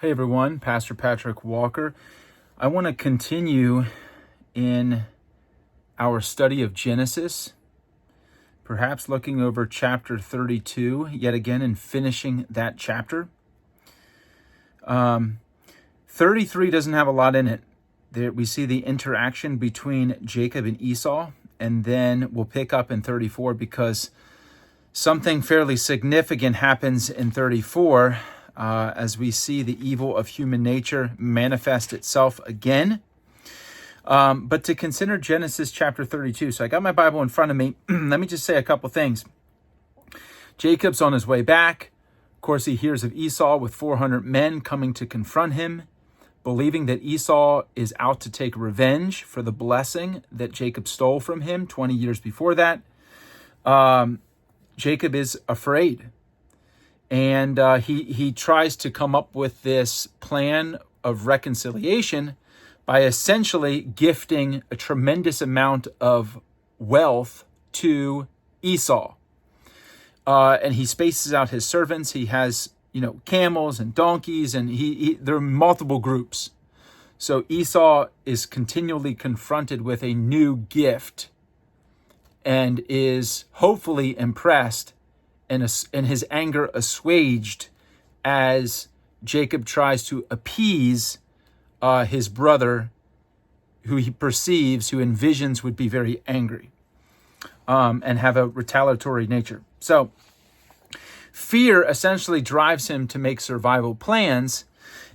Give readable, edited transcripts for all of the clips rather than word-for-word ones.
Hey everyone, Pastor Patrick Walker. I want to continue in our study of Genesis, perhaps looking over chapter 32 yet again and finishing that chapter. 33 doesn't have a lot in it. There, we see the interaction between Jacob and Esau, and then we'll pick up in 34 because something fairly significant happens in 34 as we see the evil of human nature manifest itself again. But to consider Genesis chapter 32. So I got my Bible in front of me. Let me just say a couple things. Jacob's on his way back. Of course, he hears of Esau with 400 men coming to confront him, believing that Esau is out to take revenge for the blessing that Jacob stole from him 20 years before that. Jacob is afraid. And he tries to come up with this plan of reconciliation by essentially gifting a tremendous amount of wealth to Esau. And he spaces out his servants. He has, camels and donkeys, and there are multiple groups. So Esau is continually confronted with a new gift and is hopefully impressed and his anger assuaged as Jacob tries to appease his brother, who he perceives, who envisions would be very angry and have a retaliatory nature. So fear essentially drives him to make survival plans,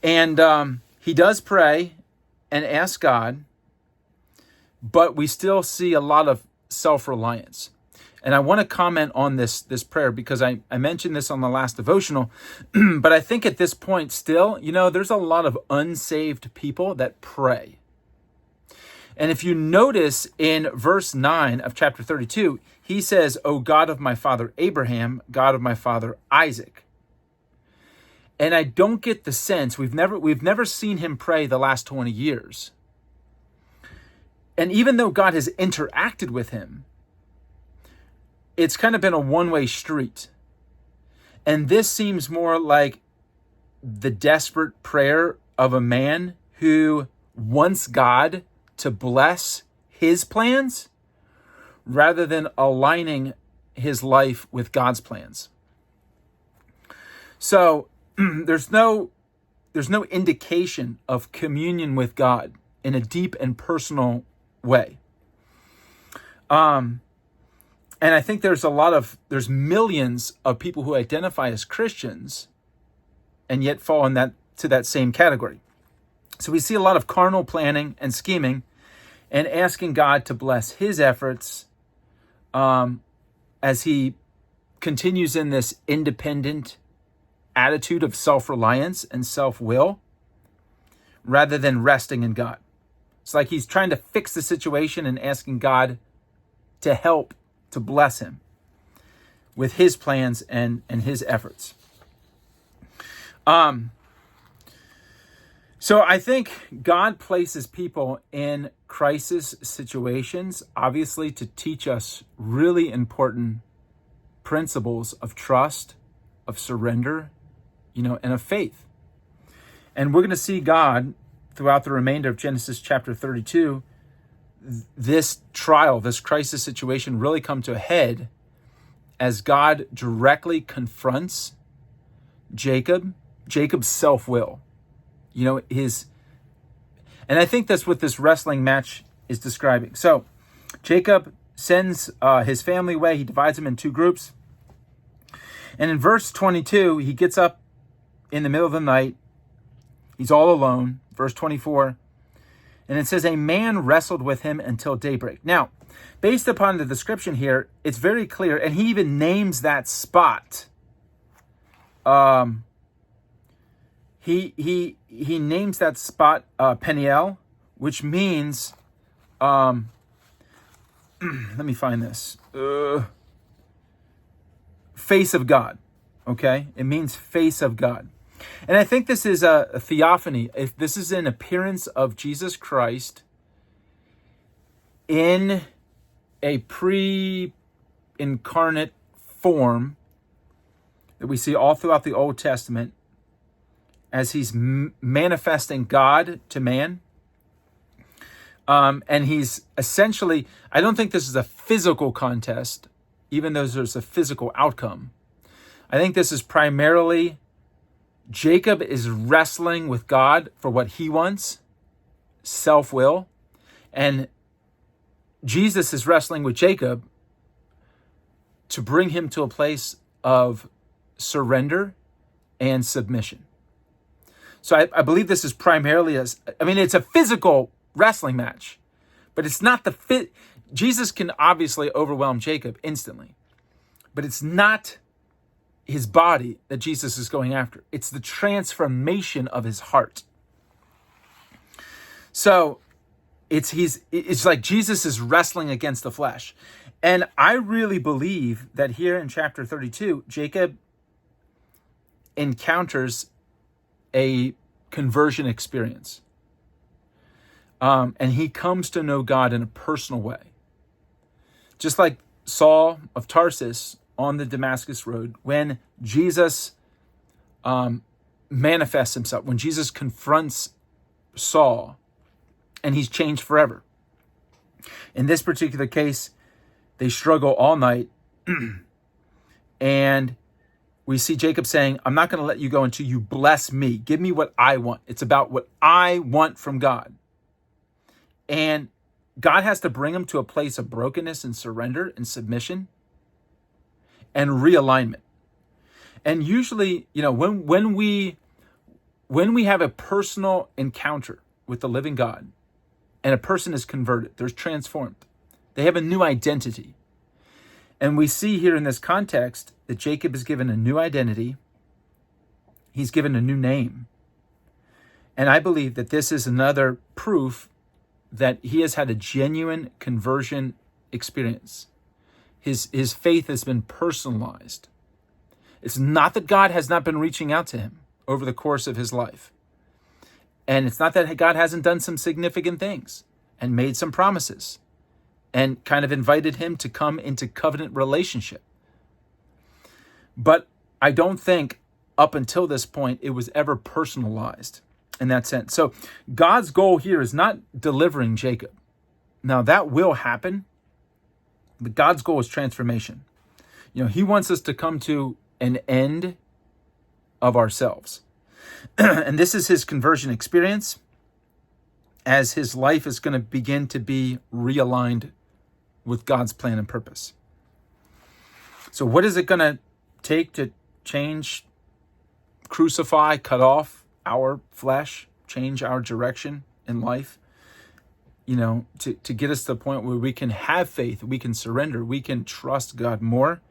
and he does pray and ask God, but we still see a lot of self-reliance. And I want to comment on this prayer because I mentioned this on the last devotional, but I think at this point still, there's a lot of unsaved people that pray. And if you notice in verse 9 of chapter 32, he says, "O God of my father Abraham, God of my father Isaac." And I don't get the sense, we've never seen him pray the last 20 years. And even though God has interacted with him, it's kind of been a one-way street. And this seems more like the desperate prayer of a man who wants God to bless his plans rather than aligning his life with God's plans. So there's no indication of communion with God in a deep and personal way. And I think there's millions of people who identify as Christians and yet fall to that same category. So we see a lot of carnal planning and scheming and asking God to bless his efforts as he continues in this independent attitude of self-reliance and self-will rather than resting in God. It's like he's trying to fix the situation and asking God to help, to bless him with his plans and his efforts. So I think God places people in crisis situations, obviously to teach us really important principles of trust, of surrender, and of faith. And we're going to see God throughout the remainder of Genesis chapter 32, this trial, this crisis situation really come to a head as God directly confronts Jacob's self-will. And I think that's what this wrestling match is describing. So Jacob sends his family away. He divides them in two groups. And in verse 22, he gets up in the middle of the night. He's all alone. Verse 24. And it says, a man wrestled with him until daybreak. Now, based upon the description here, it's very clear. And he even names that spot. He names that spot Peniel, which means, let me find this. Face of God. Okay? It means face of God. And I think this is a theophany. If this is an appearance of Jesus Christ in a pre-incarnate form that we see all throughout the Old Testament, as he's manifesting God to man. And he's essentially, I don't think this is a physical contest, even though there's a physical outcome. I think this is primarily Jacob is wrestling with God for what he wants, self-will, and Jesus is wrestling with Jacob to bring him to a place of surrender and submission. So I believe this is primarily it's a physical wrestling match, but it's not the fit. Jesus can obviously overwhelm Jacob instantly, but it's not his body that Jesus is going after. It's the transformation of his heart. So it's like Jesus is wrestling against the flesh. And I really believe that here in chapter 32, Jacob encounters a conversion experience. And he comes to know God in a personal way. Just like Saul of Tarsus on the Damascus Road, when Jesus manifests himself, when Jesus confronts Saul, and he's changed forever. In this particular case, they struggle all night, and we see Jacob saying, I'm not going to let you go until you bless me. Give me what I want. It's about what I want from God. And God has to bring him to a place of brokenness and surrender and submission and realignment. And usually, when we have a personal encounter with the living God and a person is converted, they're transformed. They have a new identity. And we see here in this context that Jacob is given a new identity. He's given a new name. And I believe that this is another proof that he has had a genuine conversion experience. His faith has been personalized. It's not that God has not been reaching out to him over the course of his life. And it's not that God hasn't done some significant things and made some promises and kind of invited him to come into covenant relationship. But I don't think up until this point it was ever personalized in that sense. So God's goal here is not delivering Jacob. Now that will happen, but God's goal is transformation. He wants us to come to an end of ourselves. And this is his conversion experience as his life is going to begin to be realigned with God's plan and purpose. So what is it going to take to change, crucify, cut off our flesh, change our direction in life? To get us to the point where we can have faith, we can surrender, we can trust God more.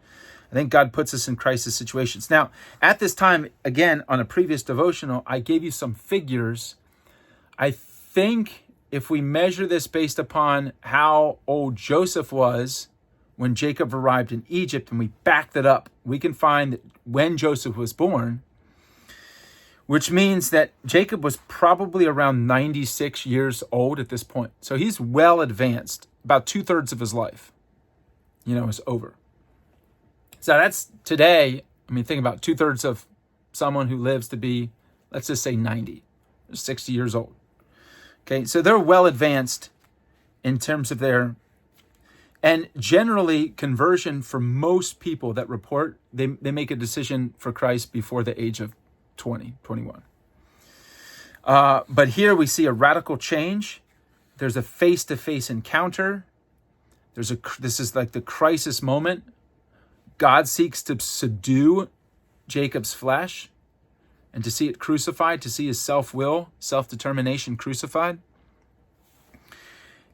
I think God puts us in crisis situations. Now, at this time, again, on a previous devotional, I gave you some figures. I think if we measure this based upon how old Joseph was when Jacob arrived in Egypt, and we backed it up, we can find that when Joseph was born, which means that Jacob was probably around 96 years old at this point. So he's well advanced. About 2/3 of his life, is over. So that's today. Think about 2/3 of someone who lives to be, let's just say 90, 60 years old. Okay, so they're well advanced in terms of and generally conversion for most people that report, they make a decision for Christ before the age of 20, 21. But here we see a radical change. There's a face-to-face encounter. This is like the crisis moment. God seeks to subdue Jacob's flesh and to see it crucified, to see his self-will, self-determination crucified,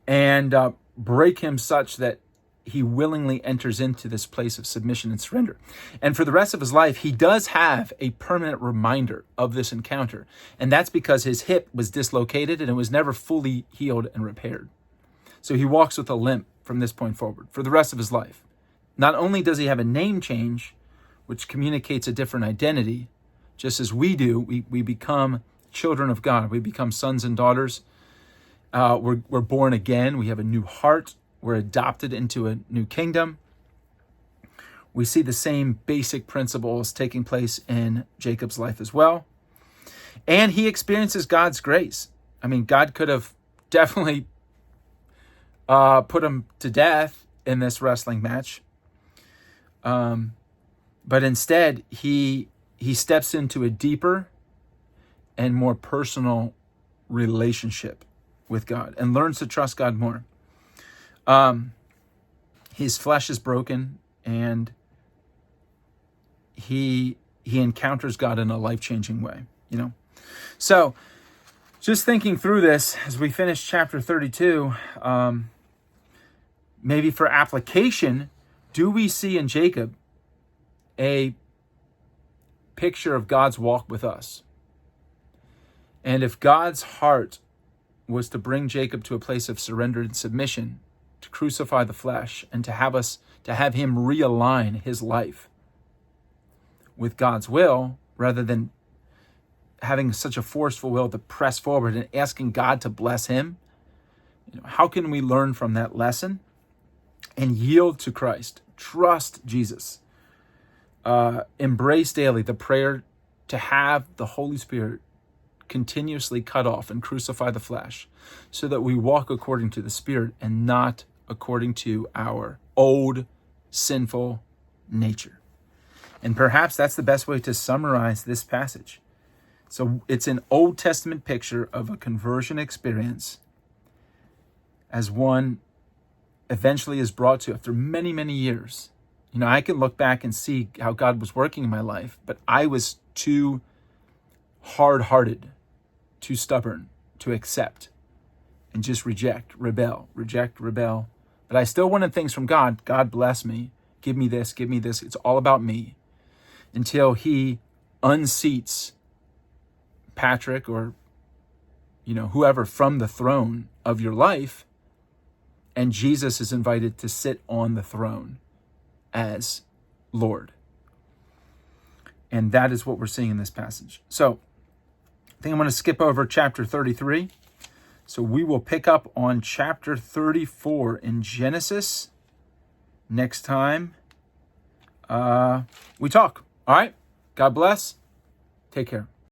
and break him such that he willingly enters into this place of submission and surrender. And for the rest of his life, he does have a permanent reminder of this encounter. And that's because his hip was dislocated and it was never fully healed and repaired. So he walks with a limp from this point forward for the rest of his life. Not only does he have a name change, which communicates a different identity, just as we do, we become children of God. We become sons and daughters. We're born again. We have a new heart. We're adopted into a new kingdom. We see the same basic principles taking place in Jacob's life as well. And he experiences God's grace. I mean, God could have definitely put him to death in this wrestling match. But instead, he steps into a deeper and more personal relationship with God and learns to trust God more. His flesh is broken, and he encounters God in a life-changing way, So just thinking through this as we finish chapter 32, maybe for application, do we see in Jacob a picture of God's walk with us? And if God's heart was to bring Jacob to a place of surrender and submission, to crucify the flesh, and to have him realign his life with God's will, rather than having such a forceful will to press forward and asking God to bless him, how can we learn from that lesson and yield to Christ, trust Jesus, embrace daily the prayer to have the Holy Spirit continuously cut off and crucify the flesh, so that we walk according to the Spirit and not according to our old sinful nature. And perhaps that's the best way to summarize this passage. So it's an Old Testament picture of a conversion experience as one eventually is brought to after many, many years. I can look back and see how God was working in my life, but I was too hard-hearted, too stubborn to accept and just reject, rebel. But I still wanted things from God. God bless me. Give me this. It's all about me. Until he unseats Patrick or, whoever from the throne of your life, and Jesus is invited to sit on the throne as Lord. And that is what we're seeing in this passage. So I think I'm going to skip over chapter 33. So we will pick up on chapter 34 in Genesis next time we talk. All right. God bless. Take care.